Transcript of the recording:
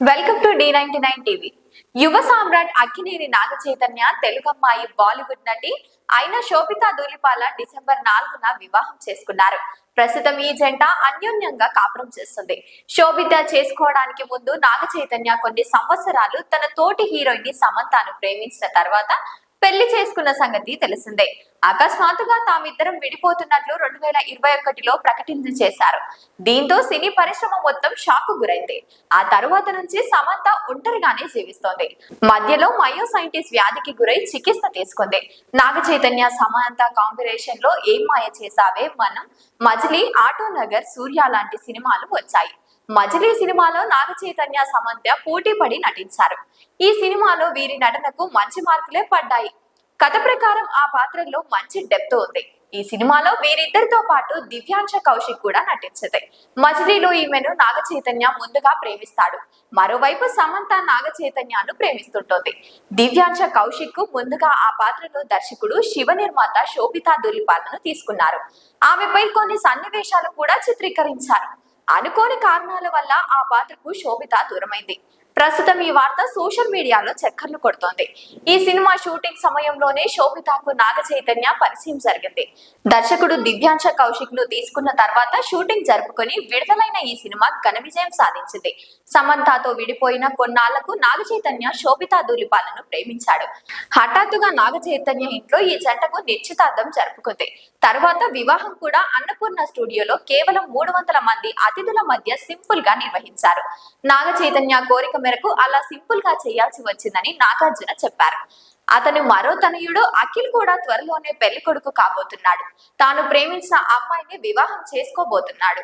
Welcome to D99 TV. యువ సామ్రాట్ అక్కినేని నాగ చైతన్య తెలుగమ్మాయి బాలీవుడ్ నటి అయిన శోభితా ధూళిపాల డిసెంబర్ 4న వివాహం చేసుకున్నారు. ప్రస్తుతం ఈ జంట అన్యోన్యంగా కాపురం చేస్తుంది. శోభిత చేసుకోవడానికి ముందు నాగ చైతన్య కొన్ని సంవత్సరాలు తన తోటి హీరోయిన్ సమంతను ప్రేమించిన తర్వాత పెళ్లి చేసుకున్న సంగతి తెలిసిందే. అకస్మాత్తుగా తామిద్దరం విడిపోతున్నట్లు 2021లో ప్రకటన చేశారు. దీంతో సినీ పరిశ్రమ మొత్తం షాక్ గురైంది. ఆ తరువాత నుంచి సమంత ఒంటరిగానే జీవిస్తోంది. మధ్యలో మయోసైటిస్ వ్యాధికి గురై చికిత్స తీసుకుంది. నాగ చైతన్య సమంత కాంబినేషన్ లో ఏం మాయ చేసావే, మనం, మజిలీ, ఆటో నగర్, సూర్య లాంటి సినిమాలు వచ్చాయి. మజిలీ సినిమాలో నాగ చైతన్య సమంత పోటీ పడి నటించారు. ఈ సినిమాలో వీరి నటనకు మంచి మార్కులే పడ్డాయి. కథ ప్రకారం ఆ పాత్రలో మంచి డెప్త్ ఉంది. ఈ సినిమాలో వీరిద్దరితో పాటు దివ్యాంశ కౌశిక్ కూడా నటించింది. మజిలీలో ఈమెను నాగ చైతన్య ముందుగా ప్రేమిస్తాడు. మరోవైపు సమంత నాగ చైతన్యను ప్రేమిస్తుంటోంది. దివ్యాంశ కౌశిక్ కు ముందుగా ఆ పాత్రలో దర్శకుడు శివ నిర్మాత శోభితా ధూళిపాలను తీసుకున్నారు. ఆమెపై కొన్ని సన్నివేశాలు కూడా చిత్రీకరించారు. అనుకోని కారణాల వల్ల ఆ పాత్రకు శోభిత దూరమైంది. ప్రస్తుతం ఈ వార్త సోషల్ మీడియాలో చక్కర్లు కొడుతోంది. ఈ సినిమా షూటింగ్ సమయంలోనే శోభితకు నాగ చైతన్య పరిచయం జరిగింది. దర్శకుడు దివ్యాంశ కౌశిక్ ను తీసుకున్న తర్వాత షూటింగ్ జరుపుకొని విడుదలైన ఈ సినిమా ఘన విజయం సాధించింది. సమంతతో విడిపోయిన కొన్నాళ్లకు నాగ చైతన్య శోభితా ధూళిపాలను ప్రేమించాడు. హఠాత్తుగా నాగ చైతన్య ఇంట్లో ఈ జంటకు నిశ్చితార్థం జరుపుకుంది. తర్వాత వివాహం కూడా అన్నపూర్ణ స్టూడియోలో కేవలం 300 మంది అతిథుల మధ్య సింపుల్ గా నిర్వహించారు. నాగ చైతన్య కోరిక మేరకు అలా సింపుల్ గా చేయాల్సి వచ్చిందని నాగార్జున చెప్పారు. అతను మరో తనయుడు అఖిల్ కూడా త్వరలోనే పెళ్లి కొడుకు కాబోతున్నాడు. తాను ప్రేమించిన అమ్మాయిని వివాహం చేసుకోబోతున్నాడు.